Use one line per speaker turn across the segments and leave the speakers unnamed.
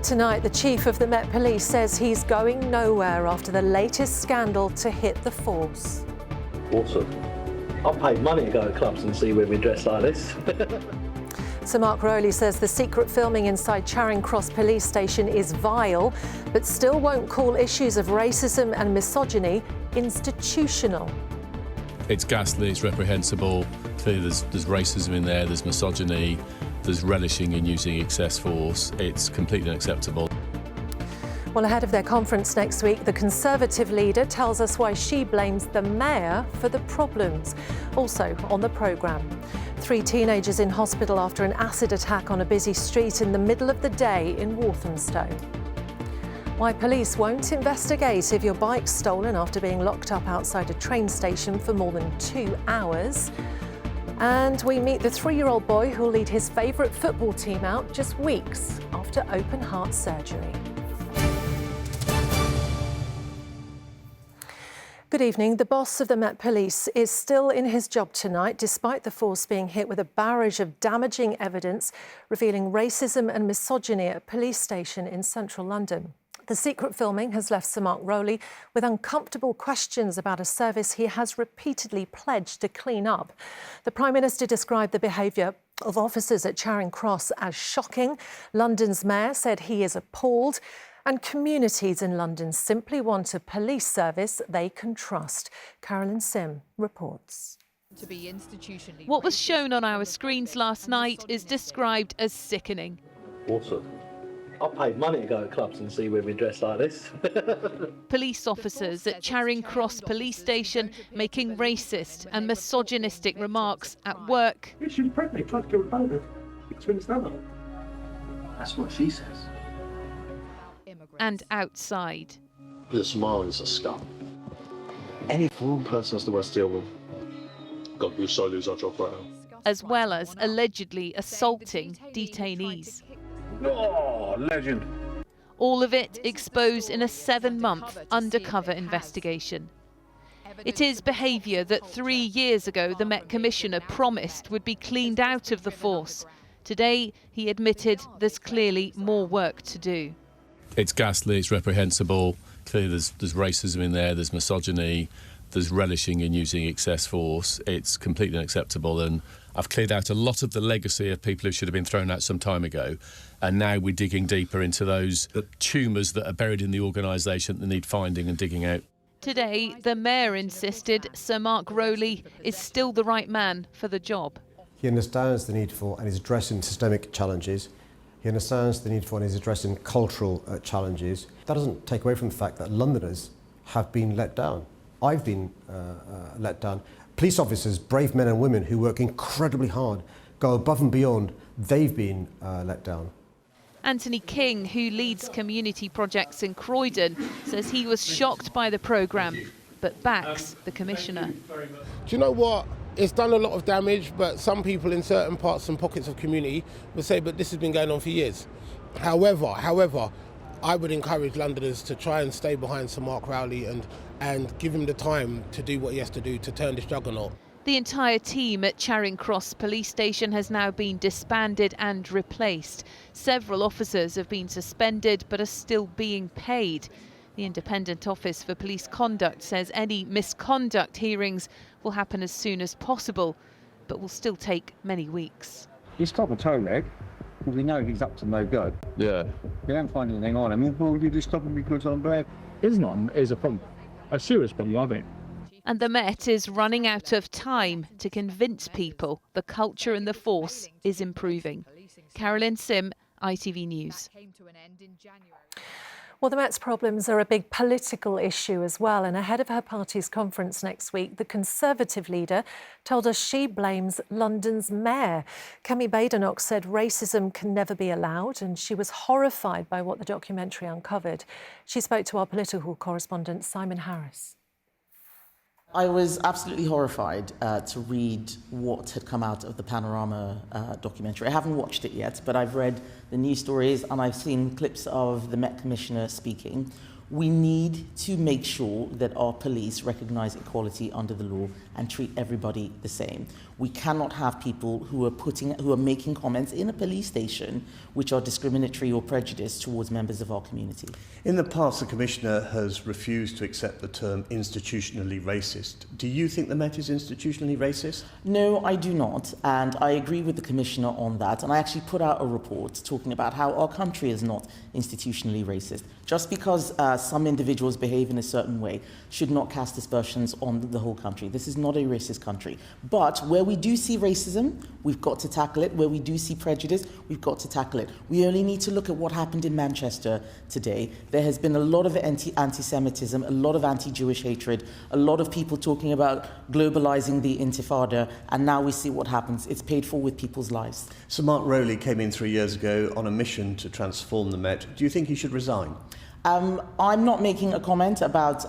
Tonight, the chief of the Met Police says he's going nowhere after the latest scandal to hit the force.
Awesome. I've paid money to go to clubs and see women dressed like this.
Sir Mark Rowley says the secret filming inside Charing Cross Police Station is vile, but still won't call issues of racism and misogyny institutional.
It's ghastly, it's reprehensible. Clearly there's racism in there, there's misogyny, there's relishing in using excess force. It's completely unacceptable.
Well, ahead of their conference next week, the Conservative leader tells us why she blames the mayor for the problems. Also on the programme, 3 teenagers in hospital after an acid attack on a busy street in the middle of the day in Walthamstow. Why police won't investigate if your bike's stolen after being locked up outside a train station for more than 2 hours. And we meet the 3-year-old boy who'll lead his favourite football team out just weeks after open heart surgery. Good evening. The boss of the Met Police is still in his job tonight, despite the force being hit with a barrage of damaging evidence revealing racism and misogyny at a police station in central London. The secret filming has left Sir Mark Rowley with uncomfortable questions about a service he has repeatedly pledged to clean up. The Prime Minister described the behaviour of officers at Charing Cross as shocking. London's mayor said he is appalled. And communities in London simply want a police service they can trust. Carolyn Sim reports.
What was shown on our screens last night is described as sickening.
Awesome. I've paid money to go to clubs and see women dressed like this.
Police officers at Charing Cross Police Station making racist and misogynistic remarks at work.
She's pregnant, tried to kill her baby.
That's what she says.
And outside.
The Somalians are scum. Any foreign person has the worst deal with. God, we so lose our job right now.
As well as allegedly assaulting detainees.
Oh, legend.
All of it exposed in a 7-month undercover investigation. It is behaviour that 3 years ago the Met Commissioner promised would be cleaned out of the force. Today, he admitted there's clearly more work to do.
It's ghastly, it's reprehensible. Clearly there's racism in there, there's misogyny, there's relishing in using excess force. It's completely unacceptable, and I've cleared out a lot of the legacy of people who should have been thrown out some time ago, and now we're digging deeper into those tumours that are buried in the organisation that need finding and digging out.
Today, the mayor insisted Sir Mark Rowley is still the right man for the job.
He understands the need for and is addressing systemic challenges. He understands the need for and is addressing cultural challenges. That doesn't take away from the fact that Londoners have been let down. I've been let down. Police officers, brave men and women who work incredibly hard, go above and beyond, they've been let down.
Anthony King, who leads community projects in Croydon, says he was shocked by the programme, but backs the Commissioner.
Do you know what? It's done a lot of damage, but some people in certain parts and pockets of community would say, but this has been going on for years. However, I would encourage Londoners to try and stay behind Sir Mark Rowley and give him the time to do what he has to do to turn this juggernaut.
The entire team at Charing Cross Police Station has now been disbanded and replaced. Several officers have been suspended but are still being paid. The Independent Office for Police Conduct says any misconduct hearings will happen as soon as possible, but will still take many weeks.
You stop a tow leg, we know he's up to no good.
Yeah.
We don't find anything on him, well, you just stop him because I'm bad.
Is a problem. A serious problem, I think.
And the Met is running out of time to convince people the culture in the force is improving. Carolyn Sim, ITV News.
Well, the Met's problems are a big political issue as well, and ahead of her party's conference next week, the Conservative leader told us she blames London's mayor. Kemi Badenoch said racism can never be allowed, and she was horrified by what the documentary uncovered. She spoke to our political correspondent, Simon Harris.
I was absolutely horrified to read what had come out of the Panorama documentary. I haven't watched it yet, but I've read the news stories and I've seen clips of the Met Commissioner speaking. We need to make sure that our police recognise equality under the law and treat everybody the same. We cannot have people who are making comments in a police station which are discriminatory or prejudiced towards members of our community.
In the past, the Commissioner has refused to accept the term institutionally racist. Do you think the Met is institutionally racist?
No, I do not, and I agree with the Commissioner on that. And I actually put out a report talking about how our country is not institutionally racist. Just because some individuals behave in a certain way should not cast aspersions on the whole country. This is not a racist country. But where we do see racism, we've got to tackle it. Where we do see prejudice, we've got to tackle it. We only need to look at what happened in Manchester today. There has been a lot of anti-Semitism, a lot of anti-Jewish hatred, a lot of people talking about globalizing the Intifada, and now we see what happens. It's paid for with people's lives.
Sir Mark Rowley came in 3 years ago on a mission to transform the Met. Do you think he should resign?
I'm not making a comment about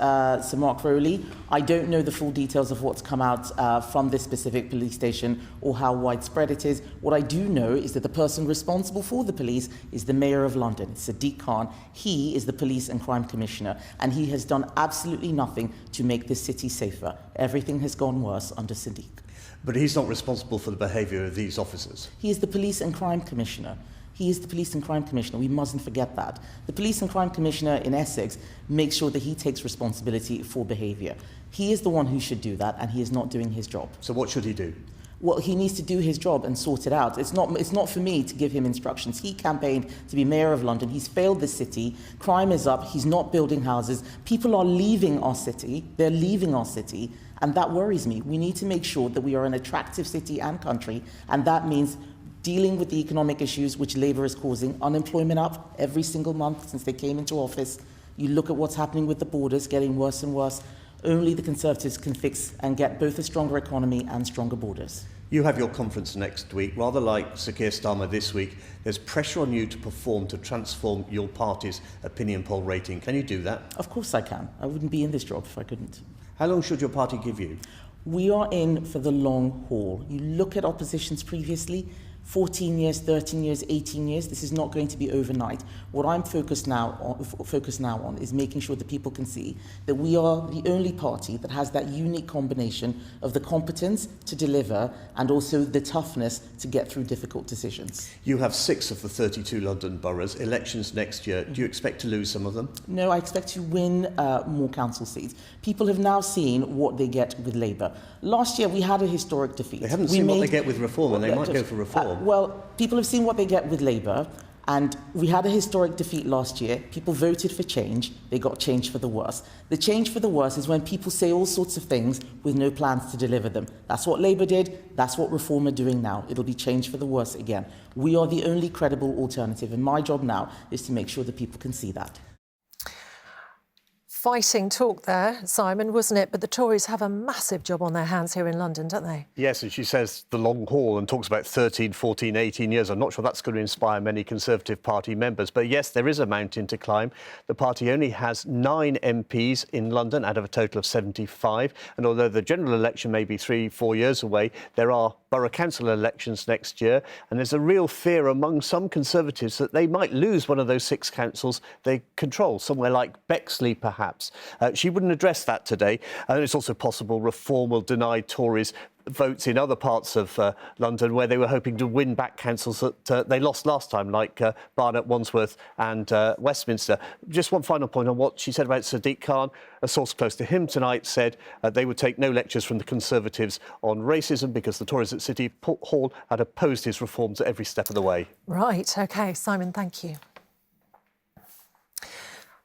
Sir Mark Rowley. I don't know the full details of what's come out from this specific police station or how widespread it is. What I do know is that the person responsible for the police is the Mayor of London, Sadiq Khan. He is the Police and Crime Commissioner, and he has done absolutely nothing to make this city safer. Everything has gone worse under Sadiq.
But he's not responsible for the behaviour of these officers.
He is the Police and Crime Commissioner. He is the Police and Crime Commissioner. We mustn't forget that. The Police and Crime Commissioner in Essex makes sure that he takes responsibility for behaviour. He is the one who should do that, and he is not doing his job.
So what should he do?
Well, he needs to do his job and sort it out. It's not for me to give him instructions. He campaigned to be Mayor of London. He's failed the city. Crime is up. He's not building houses. People are leaving our city. They're leaving our city, and that worries me. We need to make sure that we are an attractive city and country, and that means dealing with the economic issues which Labour is causing. Unemployment up every single month since they came into office. You look at what's happening with the borders, getting worse and worse. Only the Conservatives can fix and get both a stronger economy and stronger borders.
You have your conference next week. Rather like Sir Keir Starmer this week, there's pressure on you to perform to transform your party's opinion poll rating. Can you do that?
Of course I can. I wouldn't be in this job if I couldn't.
How long should your party give you?
We are in for the long haul. You look at oppositions previously, 14 years, 13 years, 18 years, this is not going to be overnight. What I'm focused now on is making sure that people can see that we are the only party that has that unique combination of the competence to deliver and also the toughness to get through difficult decisions.
You have 6 of the 32 London boroughs. Elections next year. Do you expect to lose some of them?
No, I expect to win more council seats. People have now seen what they get with Labour. Last year we had a historic defeat.
They haven't seen what they get with reform, and they might go for reform.
Well, people have seen what they get with Labour, and we had a historic defeat last year. People voted for change. They got change for the worse. The change for the worse is when people say all sorts of things with no plans to deliver them. That's what Labour did. That's what Reform are doing now. It'll be change for the worse again. We are the only credible alternative, and my job now is to make sure that people can see that.
Fighting talk there, Simon, wasn't it? But the Tories have a massive job on their hands here in London, don't they?
Yes, and she says the long haul and talks about 13, 14, 18 years. I'm not sure that's going to inspire many Conservative Party members. But yes, there is a mountain to climb. The party only has 9 MPs in London out of a total of 75. And although the general election may be 3-4 years away, there are borough council elections next year. And there's a real fear among some Conservatives that they might lose one of those 6 councils they control, somewhere like Bexley, perhaps. She wouldn't address that today. And it's also possible Reform will deny Tories votes in other parts of London where they were hoping to win back councils that they lost last time, like Barnet, Wandsworth and Westminster. Just one final point on what she said about Sadiq Khan. A source close to him tonight said they would take no lectures from the Conservatives on racism because the Tories at City Hall had opposed his reforms at every step of the way.
Right, OK. Simon, thank you.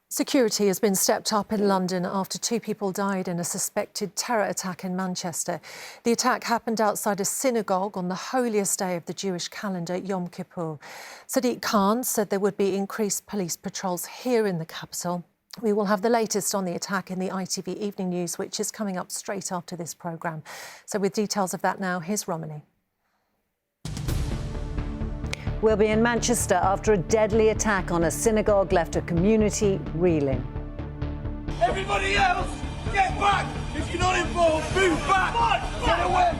Security has been stepped up in London after 2 people died in a suspected terror attack in Manchester. The attack happened outside a synagogue on the holiest day of the Jewish calendar, Yom Kippur. Sadiq Khan said there would be increased police patrols here in the capital. We will have the latest on the attack in the ITV Evening News, which is coming up straight after this programme. So with details of that now, here's Romany.
We'll be in Manchester after a deadly attack on a synagogue left a community reeling.
Everybody else, Get back! If you're not involved, move back! Get away!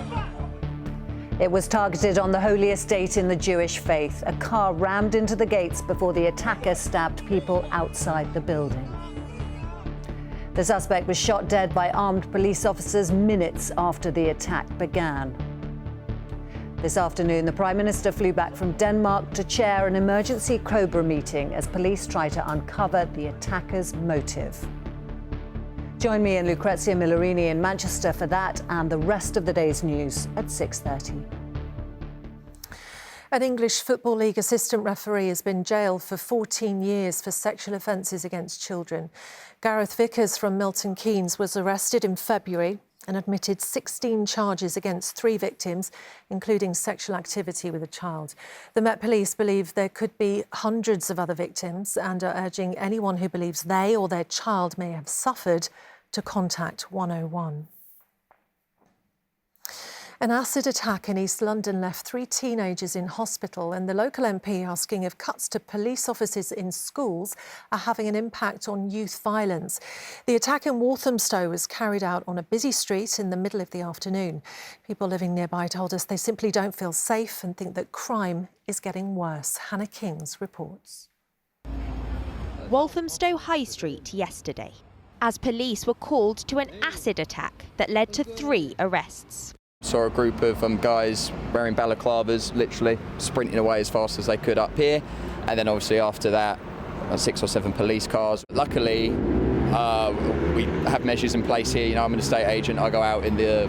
It was targeted on the holy estate in the Jewish faith. A car rammed into the gates before the attacker stabbed people outside the building. The suspect was shot dead by armed police officers minutes after the attack began. This afternoon, the Prime Minister flew back from Denmark to chair an emergency Cobra meeting as police try to uncover the attacker's motive. Join me and Lucrezia Millarini in Manchester for that and the rest of the day's news at 6:30.
An English Football League assistant referee has been jailed for 14 years for sexual offences against children. Gareth Vickers from Milton Keynes was arrested in February and admitted 16 charges against 3 victims, including sexual activity with a child. The Met Police believe there could be hundreds of other victims and are urging anyone who believes they or their child may have suffered to contact 101. An acid attack in East London left 3 teenagers in hospital, and the local MP asking if cuts to police officers in schools are having an impact on youth violence. The attack in Walthamstow was carried out on a busy street in the middle of the afternoon. People living nearby told us they simply don't feel safe and think that crime is getting worse. Hannah Kings reports.
Walthamstow High Street yesterday, as police were called to an acid attack that led to 3 arrests.
Saw a group of guys wearing balaclavas, literally sprinting away as fast as they could up here, and then obviously after that 6 or 7 police cars. Luckily we have measures in place here. You know, I'm an estate agent, I go out in the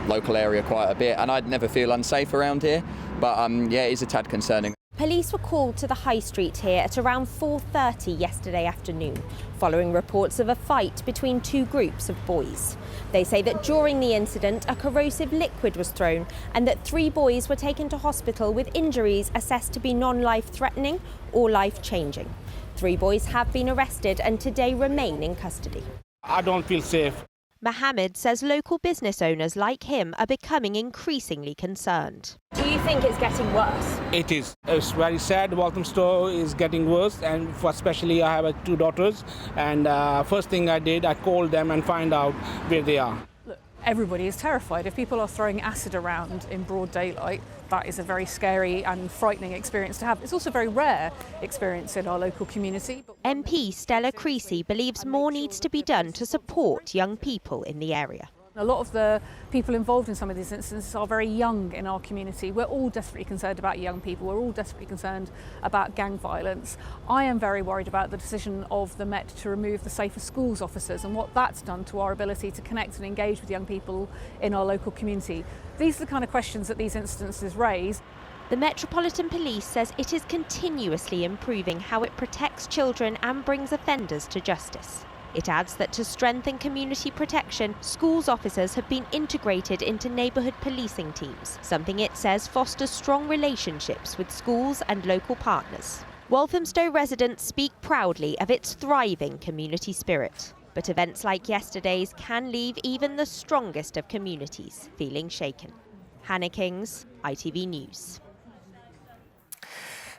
local area quite a bit, and I'd never feel unsafe around here, but yeah, it is a tad concerning.
Police were called to the high street here at around 4:30 yesterday afternoon, following reports of a fight between 2 groups of boys. They say that during the incident, a corrosive liquid was thrown and that 3 boys were taken to hospital with injuries assessed to be non-life-threatening or life-changing. 3 boys have been arrested and today remain in custody.
I don't feel safe.
Mohammed says local business owners like him are becoming increasingly concerned.
Do you think it's getting worse?
It is. It's very sad. Walthamstow is getting worse, and especially I have 2 daughters, and first thing I did, I called them and find out where they are.
Look, everybody is terrified. If people are throwing acid around in broad daylight, that is a very scary and frightening experience to have. It's also a very rare experience in our local community.
MP Stella Creasy believes more needs to be done to support young people in the area.
A lot of the people involved in some of these incidents are very young in our community. We're all desperately concerned about young people. We're all desperately concerned about gang violence. I am very worried about the decision of the Met to remove the Safer Schools officers and what that's done to our ability to connect and engage with young people in our local community. These are the kind of questions that these incidences raise.
The Metropolitan Police says it is continuously improving how it protects children and brings offenders to justice. It adds that to strengthen community protection, schools officers have been integrated into neighbourhood policing teams, something it says fosters strong relationships with schools and local partners. Walthamstow residents speak proudly of its thriving community spirit. But events like yesterday's can leave even the strongest of communities feeling shaken. Hannah Kings, ITV News.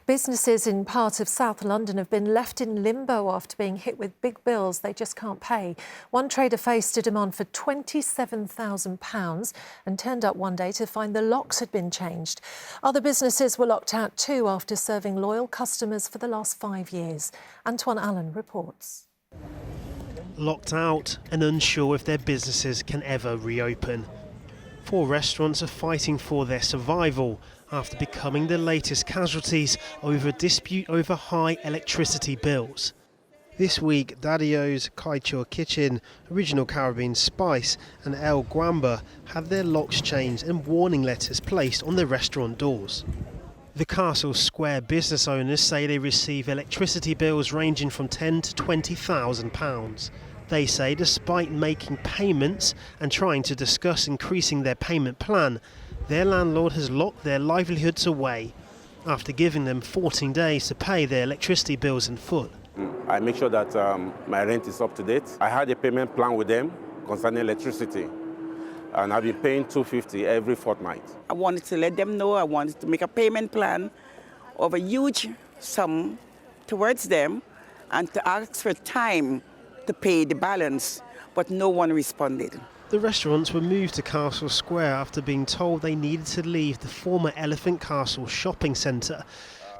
Businesses in part of South London have been left in limbo after being hit with big bills they just can't pay. One trader faced a demand for £27,000 and turned up one day to find the locks had been changed. Other businesses were locked out too after serving loyal customers for the last 5 years. Antoine Allen reports.
Locked out and unsure if their businesses can ever reopen. 4 restaurants are fighting for their survival after becoming the latest casualties over a dispute over high electricity bills. This week, Daddy-O's Kaichor Kitchen, Original Caribbean Spice and El Guamba had their locks changed and warning letters placed on their restaurant doors. The Castle Square business owners say they receive electricity bills ranging from £10,000 to £20,000. They say despite making payments and trying to discuss increasing their payment plan, their landlord has locked their livelihoods away after giving them 14 days to pay their electricity bills in full.
I make sure that my rent is up to date. I had a payment plan with them concerning electricity, and I've been paying £250 every fortnight.
I wanted to let them know I wanted to make a payment plan of a huge sum towards them and to ask for time to pay the balance, but no one responded.
The restaurants were moved to Castle Square after being told they needed to leave the former Elephant Castle shopping centre.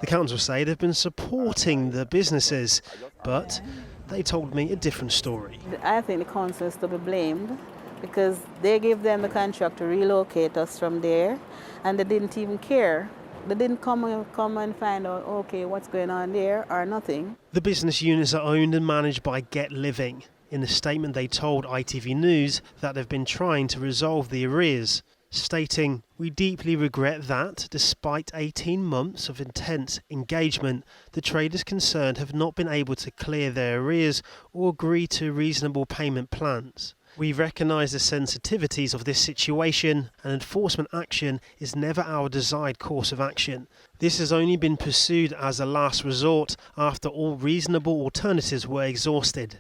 The council say they've been supporting the businesses, but they told me a different story.
I think the council is to be blamed because they gave them the contract to relocate us from there, and they didn't even care. They didn't come and find out, okay, what's going on there or nothing.
The business units are owned and managed by Get Living. In a statement, they told ITV News that they've been trying to resolve the arrears, stating, "We deeply regret that, despite 18 months of intense engagement, the traders concerned have not been able to clear their arrears or agree to reasonable payment plans. We recognise the sensitivities of this situation, and enforcement action is never our desired course of action. This has only been pursued as a last resort after all reasonable alternatives were exhausted."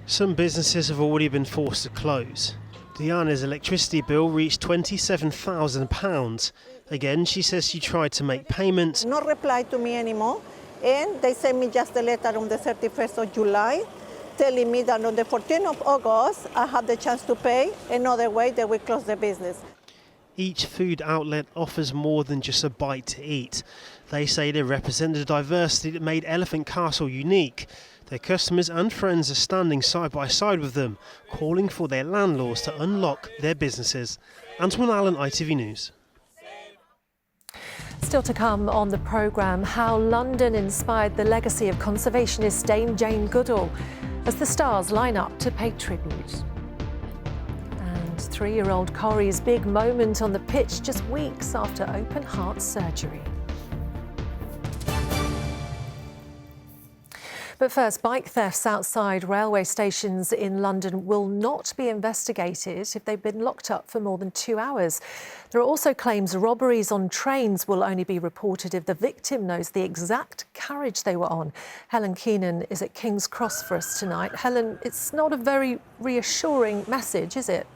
Some businesses have already been forced to close. Diana's electricity bill reached £27,000. Again, she says she tried to make payments.
No reply to me anymore, and they sent me just a letter on the 31st of July telling me that on the 14th of August I have the chance to pay, another way they will close the business.
Each food outlet offers more than just a bite to eat. They say they represent the diversity that made Elephant Castle unique. Their customers and friends are standing side by side with them, calling for their landlords to unlock their businesses. Antoine Allen, ITV News.
Still to come on the programme, how London inspired the legacy of conservationist Dame Jane Goodall as the stars line up to pay tribute. And 3-year-old Corrie's big moment on the pitch just weeks after open heart surgery. But first, bike thefts outside railway stations in London will not be investigated if they've been locked up for more than 2 hours. There are also claims robberies on trains will only be reported if the victim knows the exact carriage they were on. Helen Keenan is at King's Cross for us tonight. Helen, it's not a very reassuring message, is it?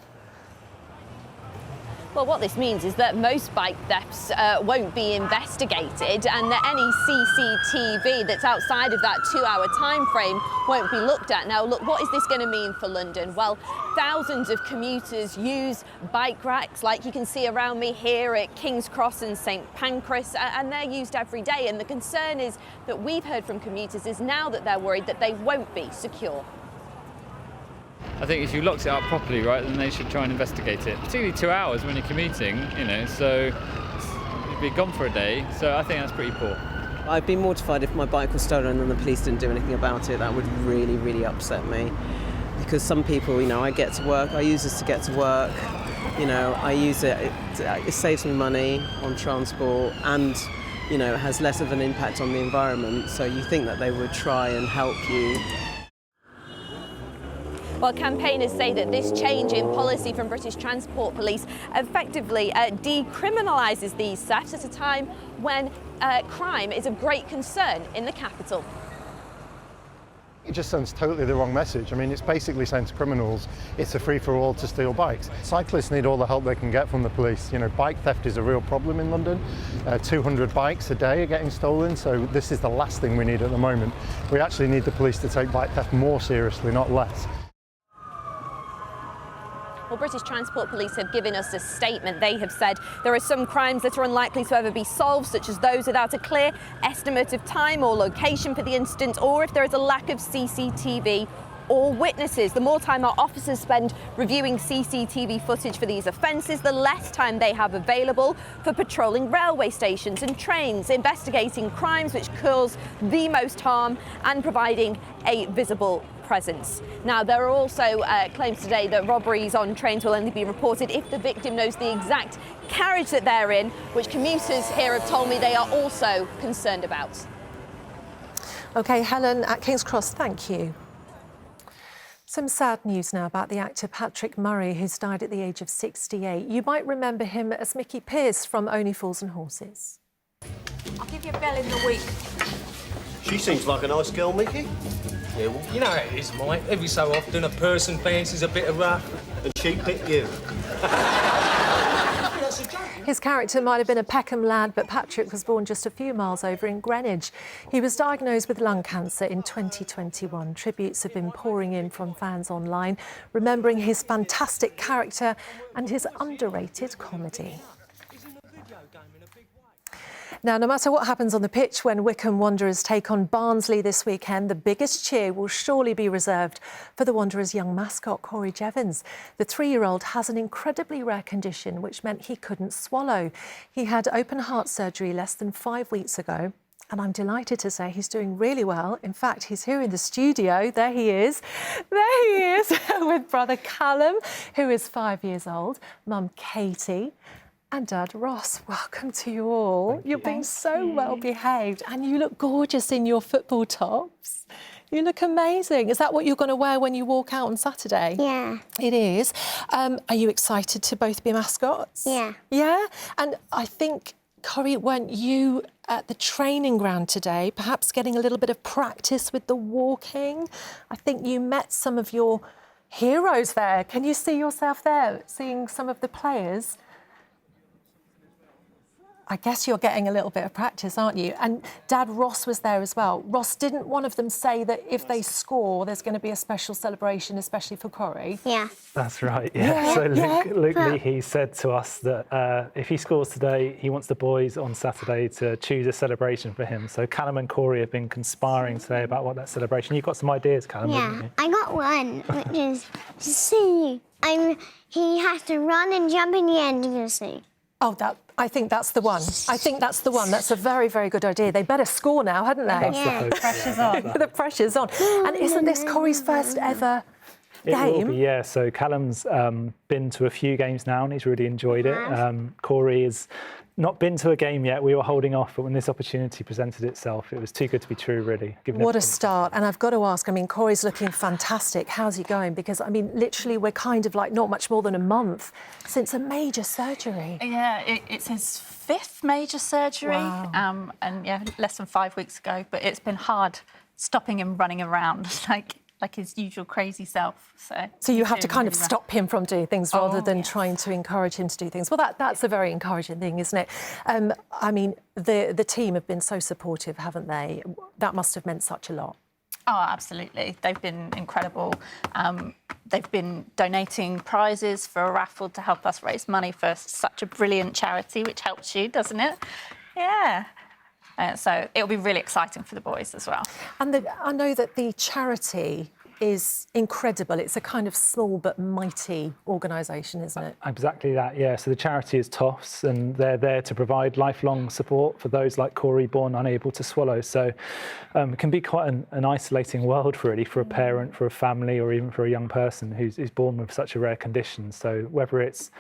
Well, what this means is that most bike thefts won't be investigated, and that any CCTV that's outside of that 2-hour time frame won't be looked at. Now, look, what is this going to mean for London? Well, thousands of commuters use bike racks, like you can see around me here at King's Cross and St Pancras, and they're used every day. And the concern is that we've heard from commuters is now that they're worried that they won't be secure.
I think if you locked it up properly, right, then they should try and investigate it. Particularly 2 hours when you're commuting, you know, so you'd be gone for a day. So I think that's pretty poor.
I'd be mortified if my bike was stolen and the police didn't do anything about it. That would really, really upset me. Because some people, you know, I get to work, I use this to get to work, you know, I use it, it saves me money on transport and, you know, it has less of an impact on the environment. So you think that they would try and help you.
Well, campaigners say that this change in policy from British Transport Police effectively decriminalises these thefts at a time when crime is of great concern in the capital.
It just sends totally the wrong message. I mean, it's basically saying to criminals, it's a free-for-all to steal bikes. Cyclists need all the help they can get from the police. You know, bike theft is a real problem in London. 200 bikes a day are getting stolen, so this is the last thing we need at the moment. We actually need the police to take bike theft more seriously, not less.
Well, British Transport Police have given us a statement. They have said there are some crimes that are unlikely to ever be solved, such as those without a clear estimate of time or location for the incident, or if there is a lack of CCTV or witnesses. The more time our officers spend reviewing CCTV footage for these offences, the less time they have available for patrolling railway stations and trains, investigating crimes which cause the most harm and providing a visible presence. Now, there are also claims today that robberies on trains will only be reported if the victim knows the exact carriage that they're in, which commuters here have told me they are also concerned about.
OK, Helen at King's Cross, thank you. Some sad news now about the actor Patrick Murray, who's died at the age of 68. You might remember him as Mickey Pearce from Only Fools and Horses.
I'll give you a bell in the week.
She seems like a nice girl, Mickey.
Yeah, well, you know how it is, Mike. Every so often a person fancies a bit of rough.
And she picked you.
That's a joke.
His character might have been a Peckham lad, but Patrick was born just a few miles over in Greenwich. He was diagnosed with lung cancer in 2021. Tributes have been pouring in from fans online, remembering his fantastic character and his underrated comedy. Now, no matter what happens on the pitch when Wycombe Wanderers take on Barnsley this weekend, the biggest cheer will surely be reserved for the Wanderers' young mascot, Corey Jevons. The 3-year-old has an incredibly rare condition which meant he couldn't swallow. He had open heart surgery less than 5 weeks ago. And I'm delighted to say he's doing really well. In fact, he's here in the studio. There he is. There he is with brother Callum, who is 5 years old, mum Katie, and Dad Ross. Welcome to you all. You're being so well behaved, and you look gorgeous in your football tops. You look amazing. Is that what you're going to wear when you walk out on Saturday?
Yeah.
It is. Are you excited to both be mascots?
Yeah.
Yeah? And I think, Corey, weren't you at the training ground today, perhaps getting a little bit of practice with the walking? I think you met some of your heroes there. Can you see yourself there, seeing some of the players? I guess you're getting a little bit of practice, aren't you? And Dad Ross was there as well. Ross, didn't one of them say that if they score, there's going to be a special celebration, especially for Corey?
Yeah.
That's right, yeah. So Luke Leahy said to us that if he scores today, he wants the boys on Saturday to choose a celebration for him. So Callum and Corey have been conspiring today about what that celebration. You've got some ideas, Callum, haven't you?
I got one, which is to see. He has to run and jump in the end of the sea.
Oh, I think that's the one. I think that's the one. That's a very, very good idea. They better score now, hadn't they?
Yeah.
The pressure's on. The pressure's on. And isn't this Corey's first ever game?
It will be, yeah. So Callum's been to a few games now and he's really enjoyed it. Corey has not been to a game yet. We were holding off, but when this opportunity presented itself, it was too good to be true, really.
What a start. And I've got to ask, I mean, Corey's looking fantastic. How's he going? Because, I mean, literally, we're kind of like not much more than a month since a major surgery.
Yeah, it's his 5th major surgery.
Wow.
And, yeah, less than 5 weeks ago. But it's been hard stopping him running around like his usual crazy self.
So you have to kind of stop him from doing things rather than trying to encourage him to do things. Well, that's a very encouraging thing, isn't it? I mean, the team have been so supportive, haven't they? That must have meant such a lot.
Oh, absolutely. They've been incredible. They've been donating prizes for a raffle to help us raise money for such a brilliant charity, which helps you, doesn't it? Yeah. So it'll be really exciting for the boys as well.
And I know that the charity is incredible. It's a kind of small but mighty organisation, isn't it?
Exactly that, yeah. So the charity is Toffs and they're there to provide lifelong support for those like Corey, born unable to swallow. So it can be quite an isolating world, really, for a parent, for a family, or even for a young person who's born with such a rare condition. So whether it's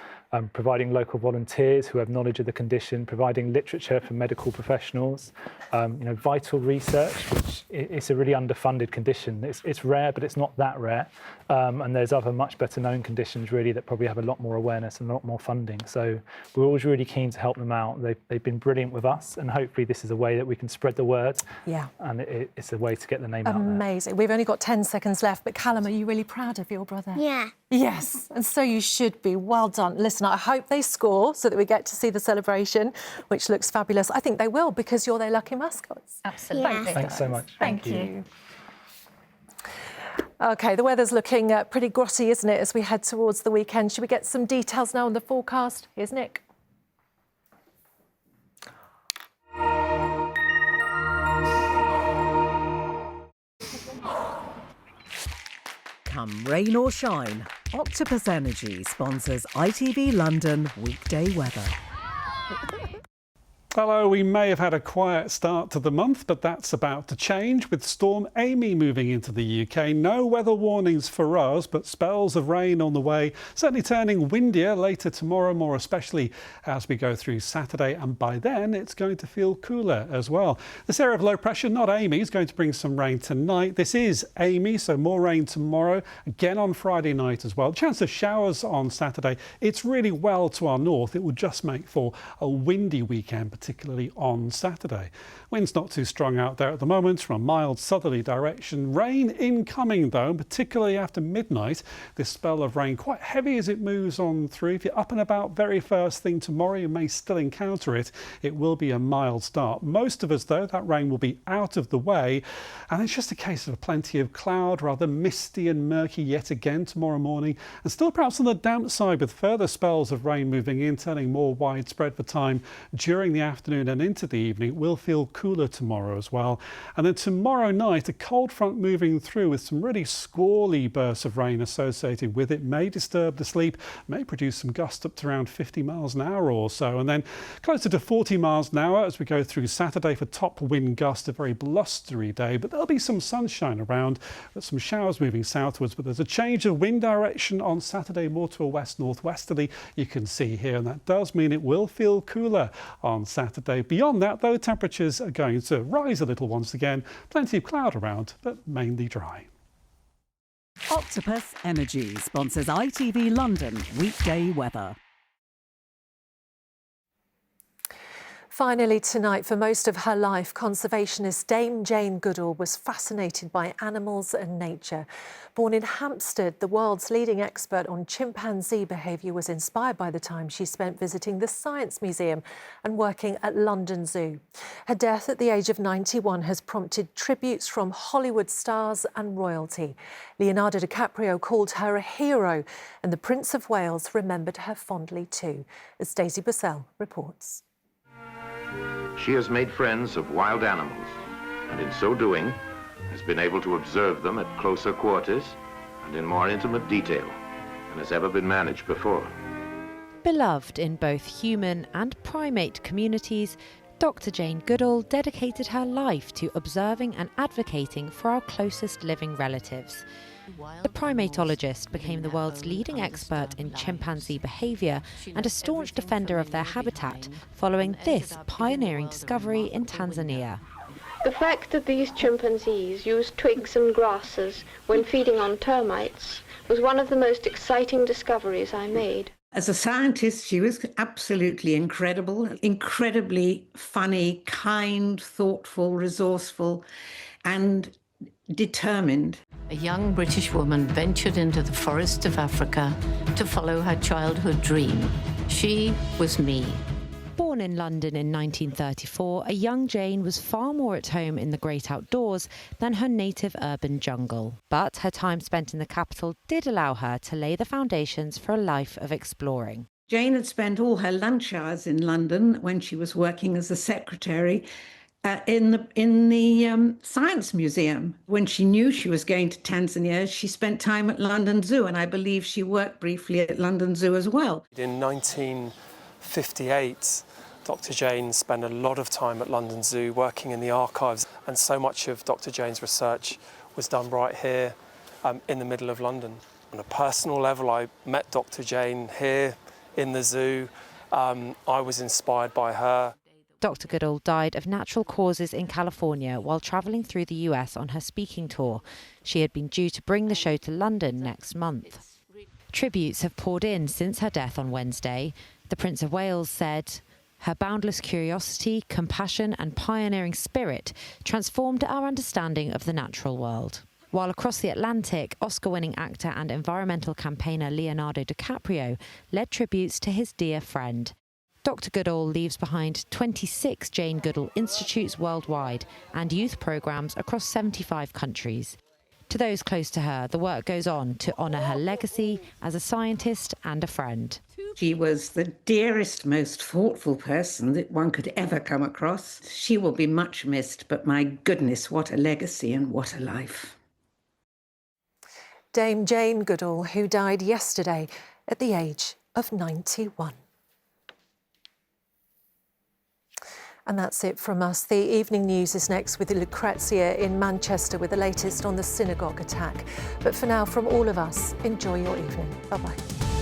providing local volunteers who have knowledge of the condition, providing literature for medical professionals, vital research, which it's a really underfunded condition. It's rare, but it's not that rare. And there's other much better known conditions, really, that probably have a lot more awareness and a lot more funding. So we're always really keen to help them out. They've been brilliant with us, and hopefully this is a way that we can spread the word.
Yeah.
And it's a way to get the name out there.
Amazing. We've only got 10 seconds left, but Callum, are you really proud of your brother?
Yeah.
Yes, and so you should be. Well done. Listen, I hope they score so that we get to see the celebration, which looks fabulous. I think they will, because you're their lucky mascots.
Absolutely.
Yeah.
Thanks so much.
Thank you.
OK, the weather's looking pretty grotty, isn't it, as we head towards the weekend. Should we get some details now on the forecast? Here's Nick.
Come rain or shine, Octopus Energy sponsors ITV London weekday weather.
Hello, we may have had a quiet start to the month, but that's about to change with Storm Amy moving into the UK. No weather warnings for us, but spells of rain on the way, certainly turning windier later tomorrow, more especially as we go through Saturday, and by then it's going to feel cooler as well. This area of low pressure, not Amy, is going to bring some rain tonight. This is Amy, so more rain tomorrow, again on Friday night as well. Chance of showers on Saturday. It's really well to our north. It will just make for a windy weekend, particularly on Saturday. Wind's not too strong out there at the moment from a mild southerly direction. Rain incoming though, particularly after midnight. This spell of rain quite heavy as it moves on through. If you're up and about very first thing tomorrow, you may still encounter it. It will be a mild start. Most of us though, that rain will be out of the way, and it's just a case of plenty of cloud, rather misty and murky yet again tomorrow morning, and still perhaps on the damp side with further spells of rain moving in, turning more widespread for time during the afternoon and into the evening. It will feel cooler tomorrow as well. And then tomorrow night, a cold front moving through with some really squally bursts of rain associated with it may disturb the sleep, may produce some gusts up to around 50 miles an hour or so, and then closer to 40 miles an hour as we go through Saturday for top wind gusts. A very blustery day, but there'll be some sunshine around, with some showers moving southwards, but there's a change of wind direction on Saturday, more to a west-northwesterly, you can see here, and that does mean it will feel cooler on Saturday. Beyond that though, temperatures are going to rise a little once again. Plenty of cloud around, but mainly dry.
Octopus Energy sponsors ITV London weekday weather.
Finally tonight, for most of her life, conservationist Dame Jane Goodall was fascinated by animals and nature. Born in Hampstead, the world's leading expert on chimpanzee behaviour was inspired by the time she spent visiting the Science Museum and working at London Zoo. Her death at the age of 91 has prompted tributes from Hollywood stars and royalty. Leonardo DiCaprio called her a hero, and the Prince of Wales remembered her fondly too, as Daisy Bussell reports.
She has made friends of wild animals, and in so doing has been able to observe them at closer quarters and in more intimate detail than has ever been managed before.
Beloved in both human and primate communities, Dr. Jane Goodall dedicated her life to observing and advocating for our closest living relatives. The primatologist became the world's leading expert in chimpanzee behaviour and a staunch defender of their habitat following this pioneering discovery in Tanzania.
The fact that these chimpanzees use twigs and grasses when feeding on termites was one of the most exciting discoveries I made.
As a scientist, she was absolutely incredible, incredibly funny, kind, thoughtful, resourceful, and determined.
A young British woman ventured into the forests of Africa to follow her childhood dream. She was me.
Born in London in 1934, a young Jane was far more at home in the great outdoors than her native urban jungle. But her time spent in the capital did allow her to lay the foundations for a life of exploring.
Jane had spent all her lunch hours in London when she was working as a secretary in the Science Museum. When she knew she was going to Tanzania, she spent time at London Zoo, and I believe she worked briefly at London Zoo as well.
In 1958, Dr. Jane spent a lot of time at London Zoo working in the archives, and so much of Dr. Jane's research was done right here in the middle of London. On a personal level, I met Dr. Jane here in the zoo. I was inspired by her.
Dr. Goodall died of natural causes in California while travelling through the US on her speaking tour. She had been due to bring the show to London next month. Tributes have poured in since her death on Wednesday. The Prince of Wales said, "Her boundless curiosity, compassion and pioneering spirit transformed our understanding of the natural world." While across the Atlantic, Oscar-winning actor and environmental campaigner Leonardo DiCaprio led tributes to his dear friend. Dr. Goodall leaves behind 26 Jane Goodall Institutes worldwide and youth programmes across 75 countries. To those close to her, the work goes on to honour her legacy as a scientist and a friend.
She was the dearest, most thoughtful person that one could ever come across. She will be much missed, but my goodness, what a legacy and what a life.
Dame Jane Goodall, who died yesterday at the age of 91. And that's it from us. The evening news is next with Lucrezia in Manchester with the latest on the synagogue attack. But for now, from all of us, enjoy your evening. Bye-bye.